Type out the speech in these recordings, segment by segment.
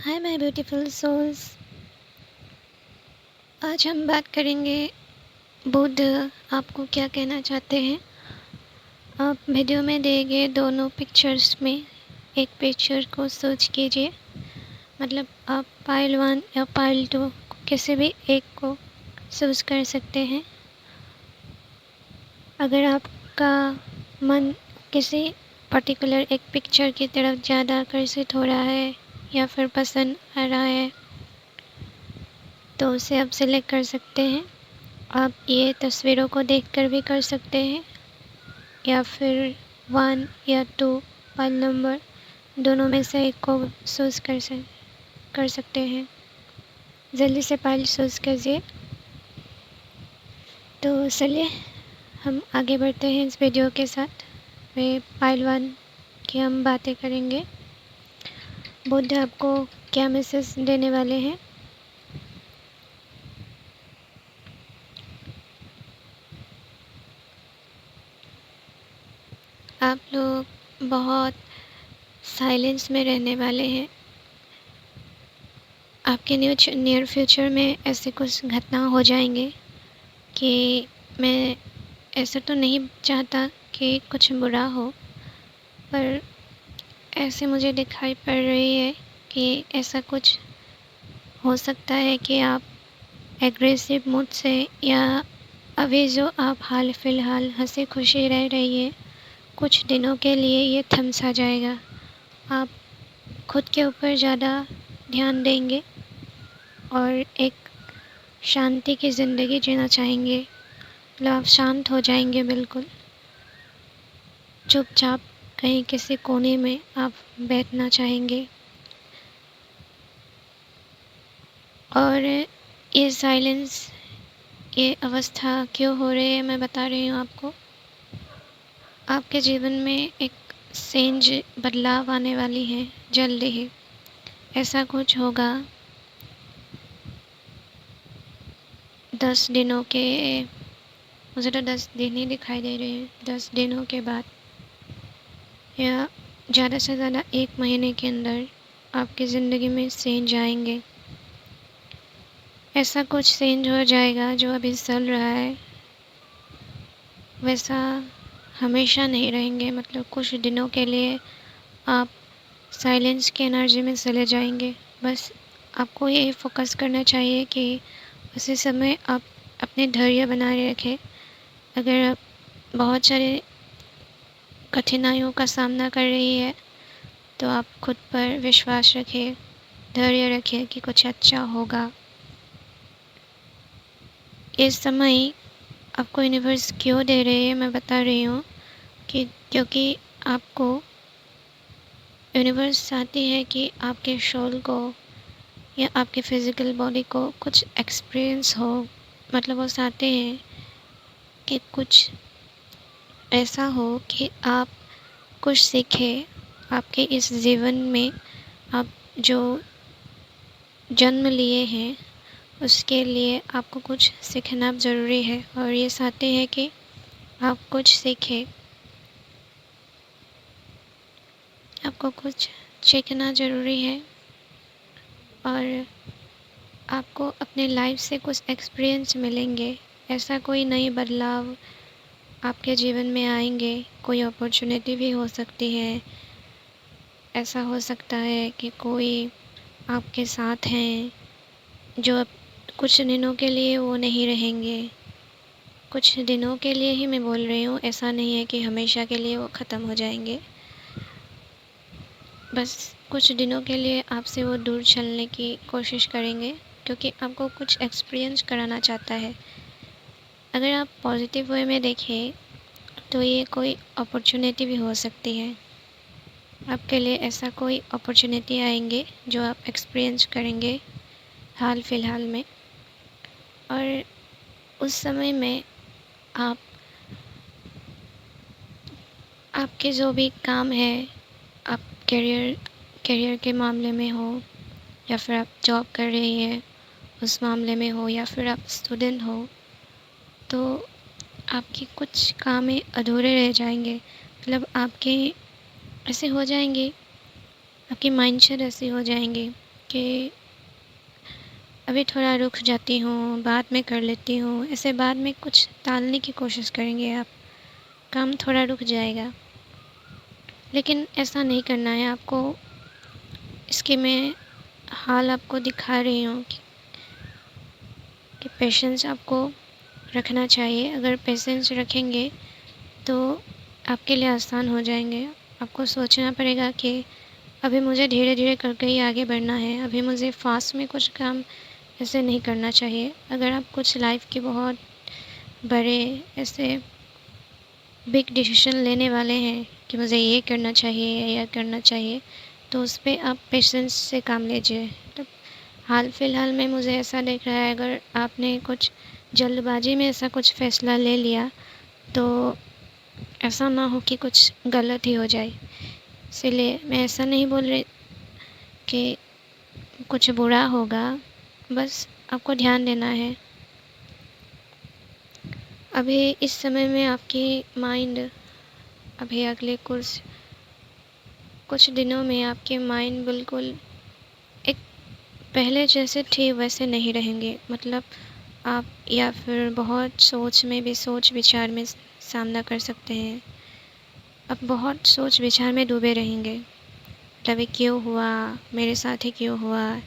Hi my beautiful souls. आज हम बात करेंगे बुद्ध आपको क्या कहना चाहते हैं। आप वीडियो में दिए गए दोनों पिक्चर्स में एक पिक्चर को सर्च कीजिए। मतलब आप पाइल 1 या पाइल 2 किसी भी एक को सर्च कर सकते हैं। अगर आपका मन किसी पर्टिकुलर एक पिक्चर की तरफ ज़्यादा आकर्षित हो रहा है या फिर पसंद आ रहा है तो उसे आप सिलेक्ट कर सकते हैं। आप ये तस्वीरों को देखकर भी कर सकते हैं या फिर 1 या 2 फाइल नंबर दोनों में से एक को चूज़ कर सकते हैं। जल्दी से फाइल चूज़ कीजिए। तो चलिए हम आगे बढ़ते हैं इस वीडियो के साथ। वे फाइल 1 की हम बातें करेंगे। बुद्ध आपको क्या मैसेज देने वाले हैं। आप लोग बहुत साइलेंस में रहने वाले हैं। आपके नियर फ्यूचर में ऐसे कुछ घटना हो जाएंगे कि मैं ऐसा तो नहीं चाहता कि कुछ बुरा हो, पर ऐसे मुझे दिखाई पड़ रही है कि ऐसा कुछ हो सकता है कि आप एग्रेसिव मूड से या अभी जो आप हाल फ़िलहाल हंसी खुशी रह रही है कुछ दिनों के लिए ये थम सा जाएगा। आप खुद के ऊपर ज़्यादा ध्यान देंगे और एक शांति की ज़िंदगी जीना चाहेंगे। मतलब आप शांत हो जाएंगे, बिल्कुल चुपचाप कहीं किसी कोने में आप बैठना चाहेंगे। और ये साइलेंस, ये अवस्था क्यों हो रही है मैं बता रही हूँ आपको। आपके जीवन में एक चेंज बदलाव आने वाली है जल्दी ही। ऐसा कुछ होगा 10 दिनों के, मुझे तो 10 दिन ही दिखाई दे रहे हैं। 10 दिनों के बाद या ज़्यादा से ज़्यादा 1 महीने के अंदर आपकी ज़िंदगी में चेंज आएंगे। ऐसा कुछ चेंज हो जाएगा जो अभी चल रहा है वैसा हमेशा नहीं रहेंगे। मतलब कुछ दिनों के लिए आप साइलेंस की एनर्जी में चले जाएंगे। बस आपको ये फोकस करना चाहिए कि उसी समय आप अपने धैर्य बनाए रखें। अगर आप बहुत सारे कठिनाइयों का सामना कर रही है तो आप खुद पर विश्वास रखें, धैर्य रखें कि कुछ अच्छा होगा। इस समय आपको यूनिवर्स क्यों दे रही है मैं बता रही हूँ कि क्योंकि आपको यूनिवर्स चाहती है कि आपके सोल को या आपके फिज़िकल बॉडी को कुछ एक्सपीरियंस हो। मतलब वो चाहते हैं कि कुछ ऐसा हो कि आप कुछ सीखें। आपके इस जीवन में आप जो जन्म लिए हैं उसके लिए आपको कुछ सीखना ज़रूरी है और ये चाहते हैं कि आप कुछ सीखें। आपको कुछ सीखना ज़रूरी है और आपको अपने लाइफ से कुछ एक्सपीरियंस मिलेंगे। ऐसा कोई नई बदलाव आपके जीवन में आएंगे। कोई अपॉर्चुनिटी भी हो सकती है। ऐसा हो सकता है कि कोई आपके साथ हैं जो अब कुछ दिनों के लिए वो नहीं रहेंगे। कुछ दिनों के लिए ही मैं बोल रही हूँ, ऐसा नहीं है कि हमेशा के लिए वो ख़त्म हो जाएंगे। बस कुछ दिनों के लिए आपसे वो दूर चलने की कोशिश करेंगे क्योंकि आपको कुछ एक्सपीरियंस कराना चाहता है। अगर आप पॉजिटिव वे में देखें तो ये कोई अपॉर्चुनिटी भी हो सकती है। आपके लिए ऐसा कोई अपॉर्चुनिटी आएंगे जो आप एक्सपीरियंस करेंगे हाल फ़िलहाल में। और उस समय में आप आपके जो भी काम है, आप करियर के मामले में हो या फिर आप जॉब कर रही हैं उस मामले में हो या फिर आप स्टूडेंट हो, तो आपकी कुछ काम अधूरे रह जाएंगे। मतलब आपके ऐसे हो जाएंगे, आपकी माइंडसेट ऐसी हो जाएंगे कि अभी थोड़ा रुक जाती हूँ, बाद में कर लेती हूँ, ऐसे बाद में कुछ टालने की कोशिश करेंगे आप, काम थोड़ा रुक जाएगा। लेकिन ऐसा नहीं करना है आपको। इसके मैं हाल आपको दिखा रही हूँ कि पेशेंस आपको रखना चाहिए। अगर पेशेंस रखेंगे तो आपके लिए आसान हो जाएंगे। आपको सोचना पड़ेगा कि अभी मुझे धीरे धीरे करके ही आगे बढ़ना है, अभी मुझे फास्ट में कुछ काम ऐसे नहीं करना चाहिए। अगर आप कुछ लाइफ के बहुत बड़े ऐसे बिग डिसीजन लेने वाले हैं कि मुझे ये करना चाहिए या करना चाहिए, तो उस पर आप पेशेंस से काम लीजिए। तो हाल फिलहाल में मुझे ऐसा दिख रहा है, अगर आपने कुछ जल्दबाजी में ऐसा कुछ फ़ैसला ले लिया तो ऐसा ना हो कि कुछ गलत ही हो जाए। इसीलिए मैं ऐसा नहीं बोल रही कि कुछ बुरा होगा, बस आपको ध्यान देना है। अभी इस समय में आपकी माइंड, अभी अगले कुछ दिनों में आपके माइंड बिल्कुल एक पहले जैसे थे वैसे नहीं रहेंगे। मतलब आप या फिर बहुत सोच विचार में सामना कर सकते हैं। आप बहुत सोच विचार में डूबे रहेंगे। मतलब ये क्यों हुआ, मेरे साथ ही क्यों हुआ,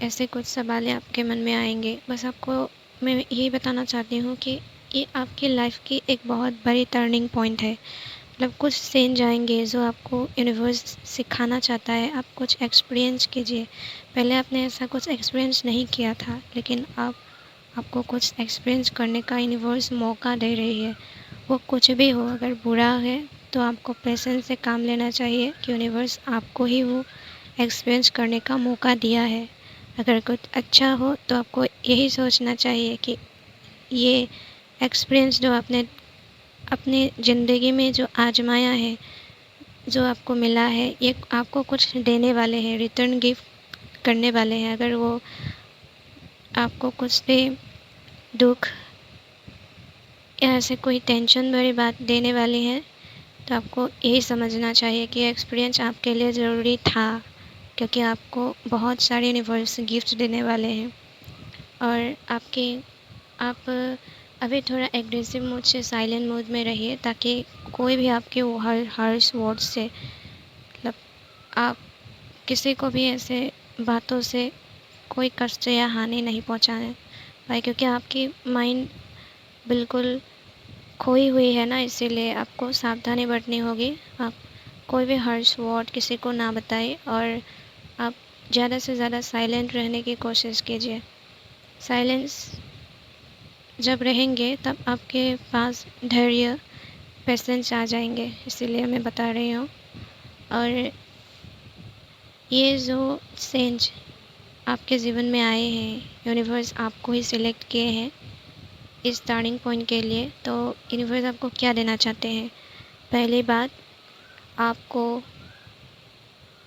ऐसे कुछ सवाल आपके मन में आएंगे। बस आपको मैं यही बताना चाहती हूँ कि ये आपकी लाइफ की एक बहुत बड़ी टर्निंग पॉइंट है। मतलब कुछ चेंज आएंगे जो आपको यूनिवर्स सिखाना चाहता है। आप कुछ एक्सपीरियंस कीजिए। पहले आपने ऐसा कुछ एक्सपीरियंस नहीं किया था, लेकिन अब आपको कुछ एक्सपीरियंस करने का यूनिवर्स मौका दे रही है। वो कुछ भी हो, अगर बुरा है तो आपको पेशेंस से काम लेना चाहिए कि यूनिवर्स आपको ही वो एक्सपीरियंस करने का मौका दिया है। अगर कुछ अच्छा हो तो आपको यही सोचना चाहिए कि ये एक्सपीरियंस जो आपने अपनी ज़िंदगी में जो आजमाया है, जो आपको मिला है, ये आपको कुछ देने वाले हैं, रिटर्न गिफ्ट करने वाले हैं। अगर वो आपको कुछ भी दुख या ऐसे कोई टेंशन भरी बात देने वाली है, तो आपको यही समझना चाहिए कि एक्सपीरियंस आपके लिए ज़रूरी था, क्योंकि आपको बहुत सारे यूनिवर्स गिफ्ट देने वाले हैं। और आप अभी थोड़ा एग्रेसिव मोड से साइलेंट मोड में रहिए, ताकि कोई भी आपके वो हर्ष वर्ड्स से, मतलब आप किसी को भी ऐसे बातों से कोई कष्ट या हानि नहीं पहुंचाने पाए, क्योंकि आपकी माइंड बिल्कुल खोई हुई है ना। इसीलिए आपको सावधानी बरतनी होगी। आप कोई भी हर्ष वर्ड किसी को ना बताएं और आप ज़्यादा से ज़्यादा साइलेंट रहने की कोशिश कीजिए। साइलेंस जब रहेंगे तब आपके पास धैर्य, पेशेंस आ जाएंगे। इसीलिए मैं बता रही हूँ। और ये जो चेंज आपके जीवन में आए हैं, यूनिवर्स आपको ही सिलेक्ट किए हैं इस टर्निंग पॉइंट के लिए। तो यूनिवर्स आपको क्या देना चाहते हैं? पहली बात, आपको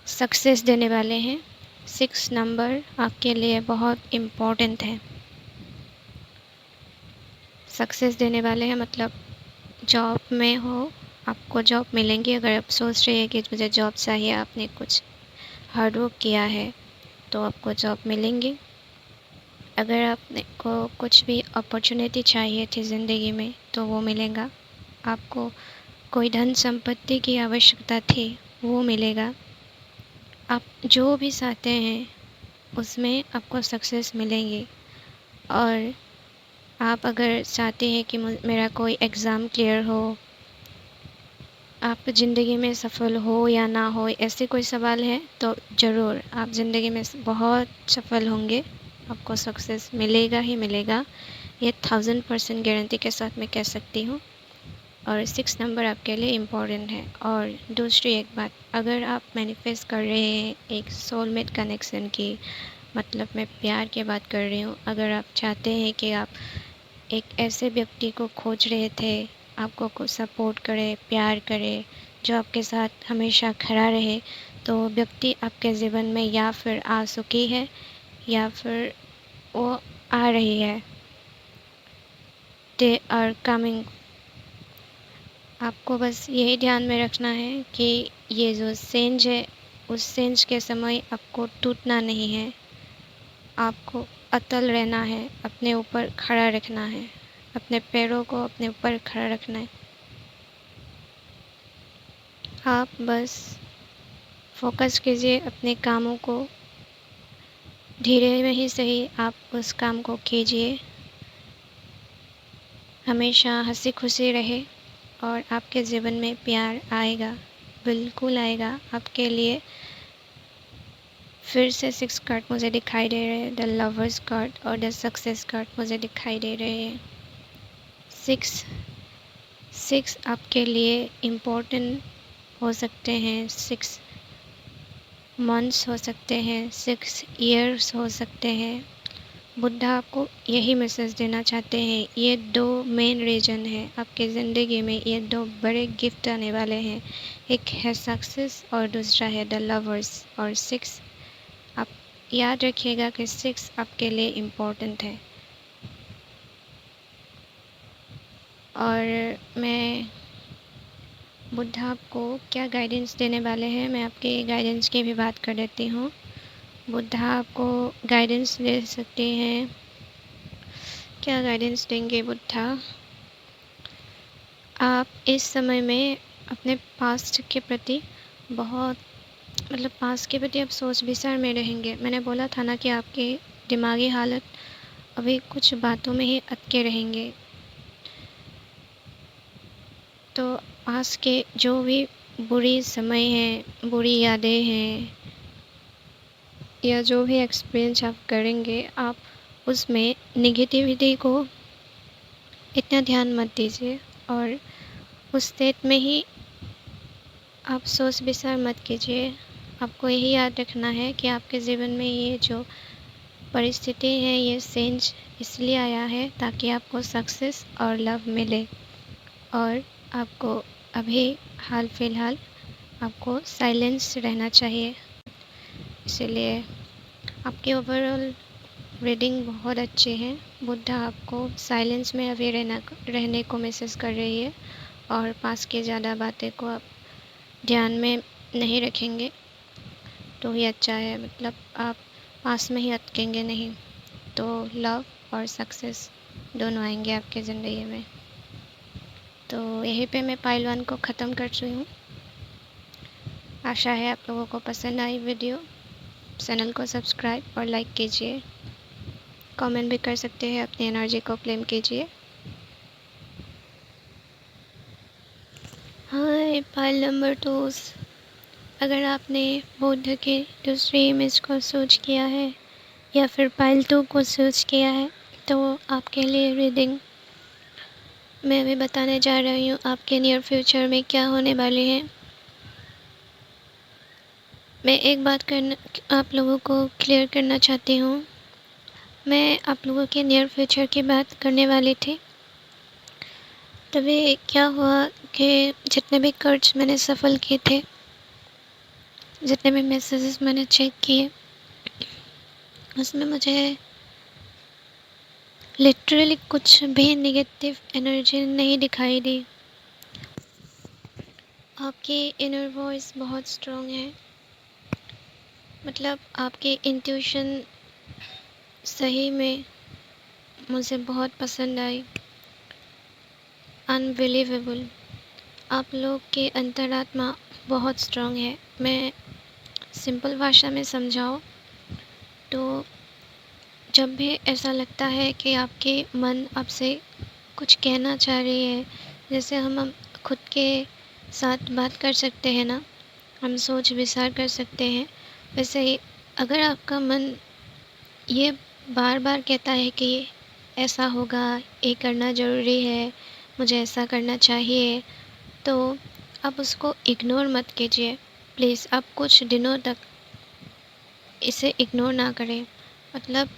सक्सेस देने वाले हैं। 6 नंबर आपके लिए बहुत इम्पोर्टेंट है। सक्सेस देने वाले हैं मतलब जॉब में हो, आपको जॉब मिलेंगी। अगर आप सोच रहे हैं कि मुझे जॉब चाहिए, आपने कुछ हार्ड वर्क किया है, तो आपको जॉब मिलेंगी। अगर आपने को कुछ भी अपॉर्चुनिटी चाहिए थी ज़िंदगी में, तो वो मिलेगा। आपको कोई धन संपत्ति की आवश्यकता थी, वो मिलेगा। आप जो भी चाहते हैं उसमें आपको सक्सेस मिलेंगी। और आप अगर चाहते हैं कि मेरा कोई एग्ज़ाम क्लियर हो, आप ज़िंदगी में सफल हो या ना हो, ऐसे कोई सवाल है, तो ज़रूर आप ज़िंदगी में बहुत सफल होंगे। आपको सक्सेस मिलेगा ही मिलेगा, ये 1000% गारंटी के साथ मैं कह सकती हूँ। और 6 नंबर आपके लिए इम्पोर्टेंट है। और दूसरी एक बात, अगर आप मैनिफेस्ट कर रहे हैं एक सोलमेट कनेक्शन की, मतलब मैं प्यार की बात कर रही हूँ। अगर आप चाहते हैं कि आप एक ऐसे व्यक्ति को खोज रहे थे, आपको कुछ सपोर्ट करे, प्यार करे, जो आपके साथ हमेशा खड़ा रहे, तो वो व्यक्ति आपके जीवन में या फिर आ चुकी है या फिर वो आ रही है। They are coming. आपको बस यही ध्यान में रखना है कि ये जो चेंज है उस सेंस के समय आपको टूटना नहीं है, आपको अटल रहना है, अपने ऊपर खड़ा रखना है, अपने पैरों को अपने ऊपर खड़ा रखना है। आप बस फोकस कीजिए अपने कामों को, धीरे में ही सही आप उस काम को कीजिए। हमेशा हंसी खुशी रहे और आपके जीवन में प्यार आएगा, बिल्कुल आएगा आपके लिए। फिर से 6 कार्ड मुझे दिखाई दे रहे हैं, द लवर्स कार्ड और द सक्सेस कार्ड मुझे दिखाई दे रहे हैं। 6 आपके लिए इम्पोर्टेंट हो सकते हैं, 6 मंथ्स हो सकते हैं, 6 ईयर्स हो सकते हैं। बुद्धा आपको यही मैसेज देना चाहते हैं। ये 2 मेन रीज़न है आपके ज़िंदगी में, ये 2 बड़े गिफ्ट आने वाले हैं। एक है सक्सेस और दूसरा है द लवर्स। और 6 आप याद रखिएगा कि 6 आपके लिए इम्पोर्टेंट है। और मैं बुद्धा आपको क्या गाइडेंस देने वाले हैं, मैं आपके गाइडेंस की भी बात कर देती हूँ। बुद्धा आपको गाइडेंस दे सकते हैं। क्या गाइडेंस देंगे बुद्धा? आप इस समय में अपने पास्ट के प्रति बहुत पास्ट के प्रति आप सोच विचार में रहेंगे। मैंने बोला था ना कि आपकी दिमागी हालत अभी कुछ बातों में ही अटके रहेंगे। तो पास्ट के जो भी बुरी समय हैं, बुरी यादें हैं या जो भी एक्सपीरियंस आप करेंगे, आप उसमें नेगेटिविटी को इतना ध्यान मत दीजिए और उस स्टेट में ही आप सोच विचार मत कीजिए। आपको यही याद रखना है कि आपके जीवन में ये जो परिस्थिति है, ये चेंज इसलिए आया है ताकि आपको सक्सेस और लव मिले। और आपको अभी हाल फिलहाल आपको साइलेंस रहना चाहिए। इसलिए आपकी ओवरऑल रीडिंग बहुत अच्छी है। बुद्धा आपको साइलेंस में अभी रहने को मैसेज कर रही है और पास के ज़्यादा बातें को आप ध्यान में नहीं रखेंगे तो ही अच्छा है। आप पास में ही अटकेंगे नहीं तो लव और सक्सेस दोनों आएंगे आपके ज़िंदगी में। तो यहीं पे मैं पाइल 1 को ख़त्म कर चुकी हूँ। आशा है आप लोगों को पसंद आई वीडियो। चैनल को सब्सक्राइब और लाइक कीजिए। कमेंट भी कर सकते हैं, अपनी एनर्जी को क्लेम कीजिए। हाय पाइल नंबर 2, अगर आपने बुद्ध के दूसरी इमेज को सोच किया है या फिर पाइल 2 को सोच किया है तो आपके लिए रीडिंग मैं अभी बताने जा रही हूँ आपके नियर फ्यूचर में क्या होने वाले हैं। मैं एक बात आप लोगों को क्लियर करना चाहती हूँ। मैं आप लोगों के नियर फ्यूचर की बात करने वाली थी, तभी क्या हुआ कि जितने भी कार्ड्स मैंने सफल किए थे, जितने भी मैसेजेस मैंने चेक किए, उसमें मुझे लिटरली कुछ भी नेगेटिव एनर्जी नहीं दिखाई दी। आपकी इनर वॉइस बहुत स्ट्रॉन्ग है, आपकी इंट्यूशन सही में मुझे बहुत पसंद आई। अनबिलीवेबल, आप लोग की अंतरात्मा बहुत स्ट्रॉन्ग है। मैं सिंपल भाषा में समझाऊँ तो जब भी ऐसा लगता है कि आपके मन आपसे कुछ कहना चाह रही है, जैसे हम खुद के साथ बात कर सकते हैं ना, हम सोच विचार कर सकते हैं, वैसे ही अगर आपका मन ये बार बार कहता है कि ऐसा होगा, ये करना ज़रूरी है, मुझे ऐसा करना चाहिए, तो आप उसको इग्नोर मत कीजिए प्लीज़। आप कुछ दिनों तक इसे इग्नोर ना करें।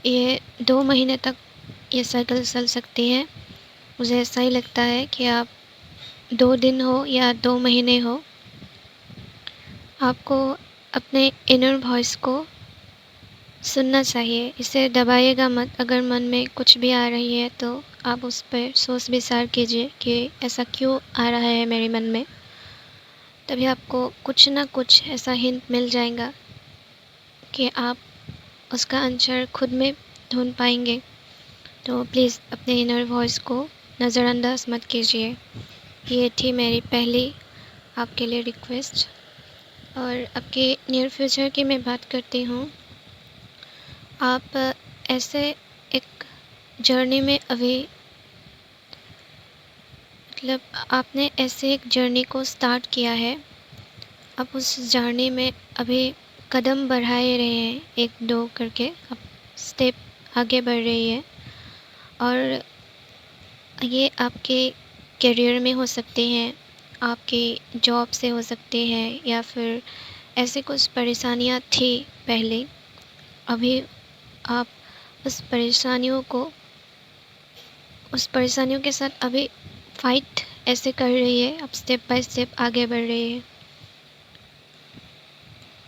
ये 2 महीने तक ये साइकिल चल सकती है। मुझे ऐसा ही लगता है कि आप 2 दिन हो या 2 महीने हो, आपको अपने इनर वॉइस को सुनना चाहिए। इसे दबाइएगा मत। अगर मन में कुछ भी आ रही है तो आप उस पर सोच विचार कीजिए कि ऐसा क्यों आ रहा है मेरे मन में। तभी आपको कुछ ना कुछ ऐसा हिंट मिल जाएगा कि आप उसका आंसर खुद में ढूंढ पाएंगे। तो प्लीज़ अपने इनर वॉइस को नज़रअंदाज मत कीजिए। ये थी मेरी पहली आपके लिए रिक्वेस्ट। और आपके नियर फ्यूचर की मैं बात करती हूँ। आप ऐसे एक जर्नी में अभी मतलब आपने ऐसे एक जर्नी को स्टार्ट किया है। आप उस जर्नी में अभी कदम बढ़ाए रहे हैं, एक दो करके आप स्टेप आगे बढ़ रही है। और ये आपके करियर में हो सकते हैं, आपके जॉब से हो सकते हैं, या फिर ऐसे कुछ परेशानियाँ थी पहले। अभी आप उस परेशानियों के साथ अभी फाइट ऐसे कर रही है, आप स्टेप बाय स्टेप आगे बढ़ रही है।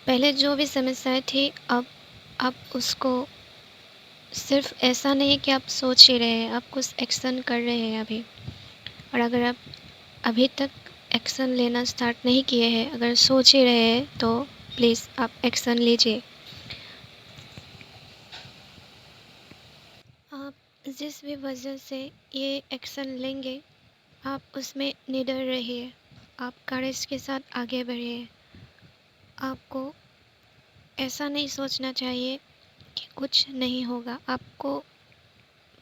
पहले जो भी समस्याएं थी, अब आप उसको सिर्फ ऐसा नहीं कि आप सोच ही रहे हैं, आप कुछ एक्शन कर रहे हैं अभी। और अगर आप अभी तक एक्शन लेना स्टार्ट नहीं किए हैं, अगर सोच ही रहे हैं, तो प्लीज़ आप एक्शन लीजिए। आप जिस भी वजह से ये एक्शन लेंगे, आप उसमें निडर रहिए, आप करेज के साथ आगे बढ़िए। आपको ऐसा नहीं सोचना चाहिए कि कुछ नहीं होगा। आपको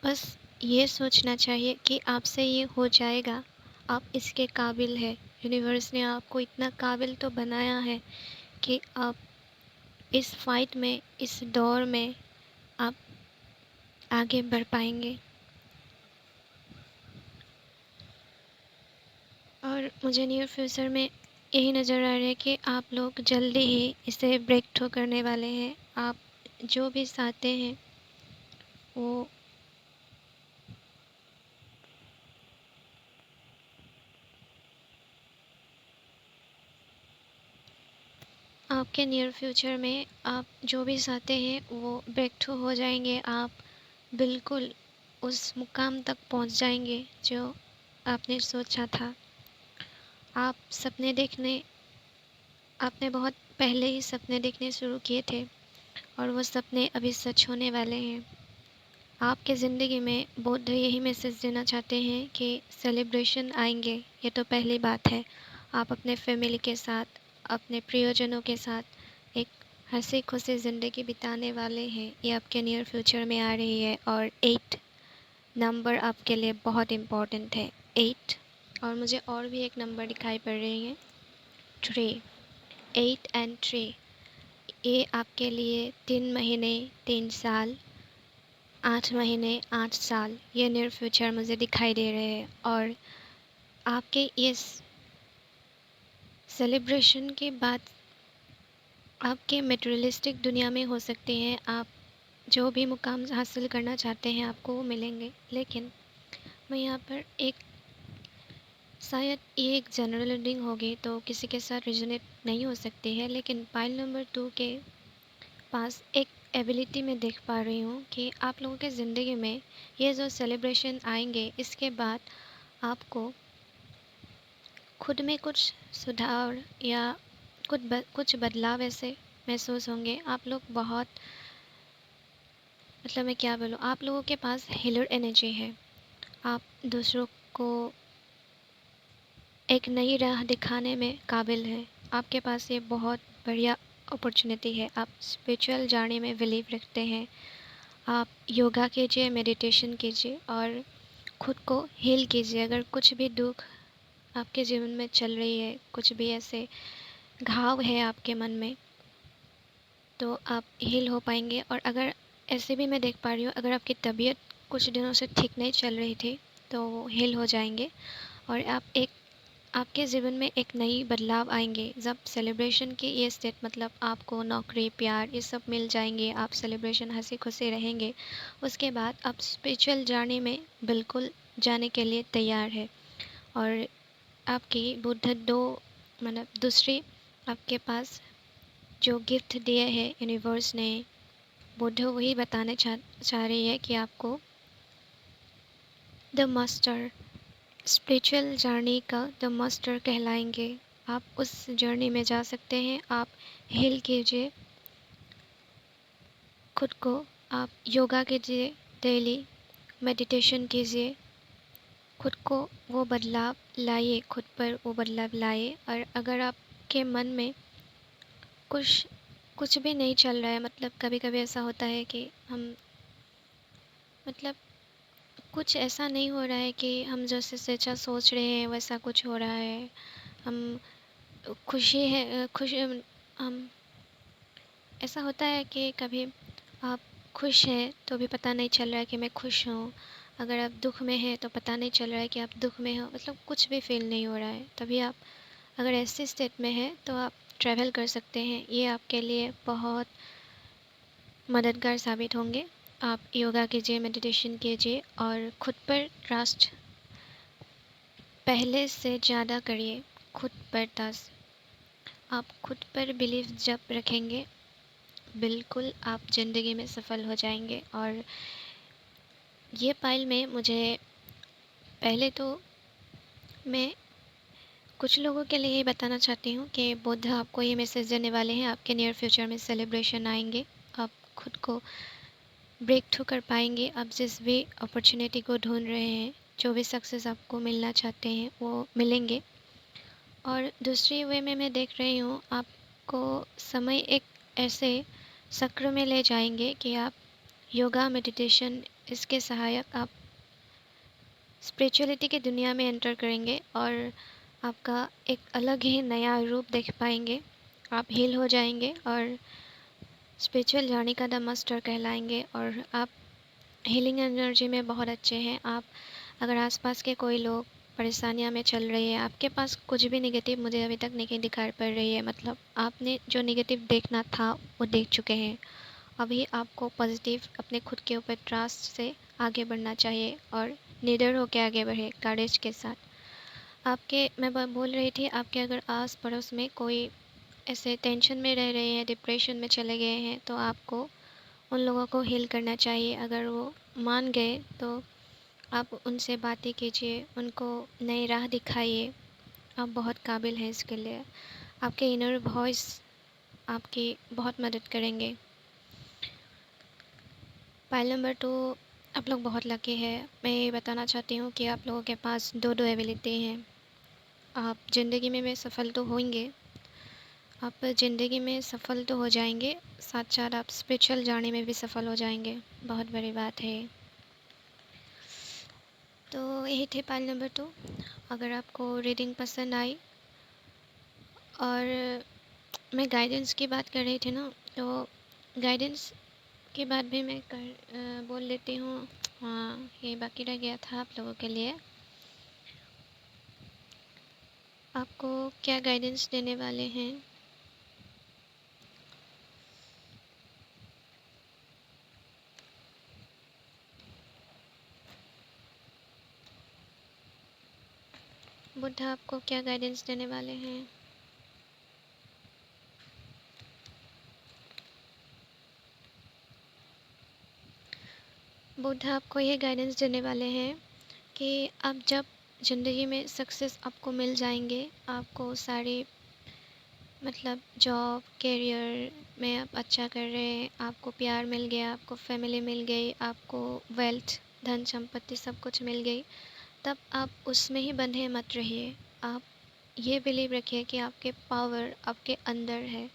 बस ये सोचना चाहिए कि आपसे ये हो जाएगा, आप इसके काबिल है। यूनिवर्स ने आपको इतना काबिल तो बनाया है कि आप इस फाइट में, इस दौर में आप आगे बढ़ पाएंगे। और मुझे नियर फ्यूचर में यही नज़र आ रहा है कि आप लोग जल्दी ही इसे ब्रेक थ्रू करने वाले हैं। आप जो भी चाहते हैं वो आपके नियर फ्यूचर में आप जो भी चाहते हैं वो ब्रेक थ्रू हो जाएंगे। आप बिल्कुल उस मुकाम तक पहुंच जाएंगे जो आपने सोचा था। आप सपने देखने आपने बहुत पहले ही सपने देखने शुरू किए थे, और वो सपने अभी सच होने वाले हैं। आपके ज़िंदगी में बुद्ध यही मैसेज देना चाहते हैं कि सेलिब्रेशन आएंगे, ये तो पहली बात है। आप अपने फैमिली के साथ, अपने प्रियजनों के साथ एक हंसी खुशी ज़िंदगी बिताने वाले हैं। ये आपके नियर फ्यूचर में आ रही है। और 8 नंबर आपके लिए बहुत इम्पोर्टेंट है, 8। और मुझे और भी एक नंबर दिखाई पड़ रही है, 3, 8 एंड 3। ये आपके लिए 3 महीने, 3 साल, 8 महीने, 8 साल, ये नियर फ्यूचर मुझे दिखाई दे रहे हैं। और आपके इस सेलिब्रेशन के बाद आपके मटेरियलिस्टिक दुनिया में हो सकते हैं, आप जो भी मुकाम हासिल करना चाहते हैं आपको वो मिलेंगे। लेकिन मैं यहाँ पर एक, शायद ये एक जनरल रीडिंग होगी तो किसी के साथ रिजोनेट नहीं हो सकती है, लेकिन पाइल नंबर 2 के पास एक एबिलिटी में देख पा रही हूँ कि आप लोगों के ज़िंदगी में ये जो सेलिब्रेशन आएंगे, इसके बाद आपको खुद में कुछ सुधार या कुछ बदलाव ऐसे महसूस होंगे। आप लोग बहुत, मतलब मैं क्या बोलूँ, आप लोगों के पास हीलर एनर्जी है। आप दूसरों को एक नई राह दिखाने में काबिल हैं। आपके पास ये बहुत बढ़िया अपॉर्चुनिटी है। आप स्पिरिचुअल जर्नी में बिलीव रखते हैं। आप योगा कीजिए, मेडिटेशन कीजिए और खुद को हील कीजिए। अगर कुछ भी दुख आपके जीवन में चल रही है, कुछ भी ऐसे घाव है आपके मन में, तो आप हील हो पाएंगे। और अगर ऐसे भी मैं देख पा रही हूँ, अगर आपकी तबीयत कुछ दिनों से ठीक नहीं चल रही थी तो वो हील हो जाएंगे। और आपके जीवन में एक नई बदलाव आएंगे जब सेलिब्रेशन की ये स्टेट, मतलब आपको नौकरी, प्यार, ये सब मिल जाएंगे। आप सेलिब्रेशन हंसी खुशी रहेंगे। उसके बाद आप स्पिरिचुअल जर्नी में बिल्कुल जाने के लिए तैयार है। और आपकी बुद्ध दो, मतलब दूसरी, आपके पास जो गिफ्ट दिए है यूनिवर्स ने, बुद्ध वही बताने चाह रही है कि आपको द मास्टर, स्पिरिचुअल जर्नी का द मास्टर कहलाएंगे। आप उस जर्नी में जा सकते हैं। आप हील कीजिए खुद को, आप योगा कीजिए, डेली मेडिटेशन कीजिए, खुद को वो बदलाव लाइए, खुद पर वो बदलाव लाइए। और अगर आपके मन में कुछ कुछ भी नहीं चल रहा है, मतलब कभी कभी ऐसा होता है कि हम मतलब कुछ ऐसा नहीं हो रहा है कि हम जैसे सोचा सोच रहे हैं वैसा कुछ हो रहा है, हम खुशी है खुश हम ऐसा होता है कि कभी आप खुश हैं तो भी पता नहीं चल रहा है कि मैं खुश हूँ, अगर आप दुख में हैं तो पता नहीं चल रहा है कि आप दुख में हो, मतलब कुछ भी फील नहीं हो रहा है। तभी आप अगर ऐसे स्टेट में हैं तो आप ट्रैवल कर सकते हैं, ये आपके लिए बहुत मददगार साबित होंगे। आप योगा कीजिए, मेडिटेशन कीजिए और खुद पर ट्रस्ट पहले से ज़्यादा करिए। खुद पर ट्रस्ट, आप खुद पर बिलीव जब रखेंगे बिल्कुल आप ज़िंदगी में सफल हो जाएंगे। और ये पाइल में मुझे पहले तो मैं कुछ लोगों के लिए ये बताना चाहती हूँ कि बुद्ध आपको ये मैसेज देने वाले हैं, आपके नियर फ्यूचर में सेलिब्रेशन आएंगे, आप खुद को ब्रेक थ्रू कर पाएंगे। आप जिस भी अपॉर्चुनिटी को ढूंढ रहे हैं, जो भी सक्सेस आपको मिलना चाहते हैं वो मिलेंगे। और दूसरी वे में मैं देख रही हूँ आपको समय एक ऐसे चक्र में ले जाएंगे कि आप योगा, मेडिटेशन, इसके सहायक आप स्पिरिचुअलिटी की दुनिया में एंटर करेंगे और आपका एक अलग ही नया रूप देख पाएंगे। आप हील हो जाएंगे और स्पिरिचुअल जर्नी का द मास्टर कहलाएंगे। और आप हीलिंग एनर्जी में बहुत अच्छे हैं। आप अगर आसपास के कोई लोग परेशानियां में चल रही है, आपके पास कुछ भी नेगेटिव मुझे अभी तक नहीं दिखाई पड़ रही है, मतलब आपने जो नेगेटिव देखना था वो देख चुके हैं। अभी आपको पॉजिटिव अपने खुद के ऊपर ट्रस्ट से आगे बढ़ना चाहिए और निडर होकर आगे बढ़े करेज के साथ। आपके मैं बोल रही थी, आपके अगर आस पड़ोस में कोई ऐसे टेंशन में रह रहे हैं, डिप्रेशन में चले गए हैं, तो आपको उन लोगों को हील करना चाहिए। अगर वो मान गए तो आप उनसे बातें कीजिए, उनको नई राह दिखाइए। आप बहुत काबिल हैं इसके लिए। आपके इनर वॉइस आपकी बहुत मदद करेंगे। पाइल नंबर 2, आप लोग बहुत लकी है। मैं ये बताना चाहती हूँ कि आप लोगों के पास दो दो एबिलिटी हैं। आप ज़िंदगी में सफल तो होंगे, आप ज़िंदगी में सफल तो हो जाएंगे, साथ साथ आप स्पिरिचुअल जर्नी में भी सफल हो जाएंगे। बहुत बड़ी बात है। तो यही थे पाइल नंबर 2। अगर आपको रीडिंग पसंद आई, और मैं गाइडेंस की बात कर रही थी ना, तो गाइडेंस की बात भी मैं बोल लेती हूँ। हाँ, ये बाकी रह गया था आप लोगों के लिए। आपको क्या गाइडेंस देने वाले हैं? बुद्ध आपको क्या गाइडेंस देने वाले हैं? बुद्ध आपको ये गाइडेंस देने वाले हैं कि आप जब ज़िंदगी में सक्सेस आपको मिल जाएंगे, आपको सारी मतलब जॉब करियर में आप अच्छा कर रहे हैं, आपको प्यार मिल गया, आपको फैमिली मिल गई, आपको वेल्थ, धन संपत्ति सब कुछ मिल गई, तब आप उसमें ही बंधे मत रहिए। आप ये बिलीव रखिए कि आपके पावर आपके अंदर है।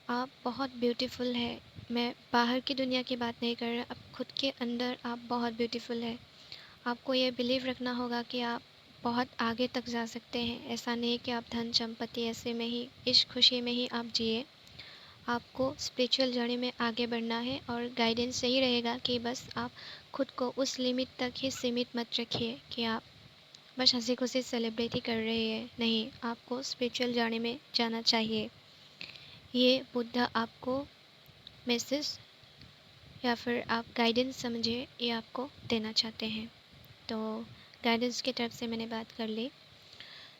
आप बहुत ब्यूटीफुल है। मैं बाहर की दुनिया की बात नहीं कर रहा, आप खुद के अंदर आप बहुत ब्यूटीफुल है। आपको ये बिलीव रखना होगा कि आप बहुत आगे तक जा सकते हैं। ऐसा नहीं कि आप धन संपत्ति ऐसे में ही, इश्क खुशी में ही आप जिए। आपको स्पिरिचुअल जर्नी में आगे बढ़ना है और गाइडेंस यही रहेगा कि बस आप खुद को उस लिमिट तक ही सीमित मत रखिए कि आप बस हंसी खुशी सेलिब्रेट ही कर रहे हैं। नहीं, आपको स्पिरिचुअल जर्नी में जाना चाहिए। ये बुद्ध आपको मैसेज या फिर आप गाइडेंस समझिए, ये आपको देना चाहते हैं। तो गाइडेंस की तरफ से मैंने बात कर ली।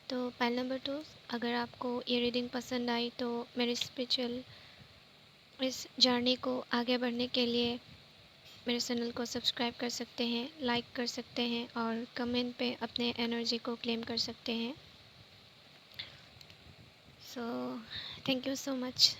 तो पाइल नंबर 2, अगर आपको ये रीडिंग पसंद आई तो मेरे स्पिरिचुअल इस जर्नी को आगे बढ़ने के लिए मेरे चैनल को सब्सक्राइब कर सकते हैं, लाइक कर सकते हैं और कमेंट पे अपने एनर्जी को क्लेम कर सकते हैं। So thank you so much.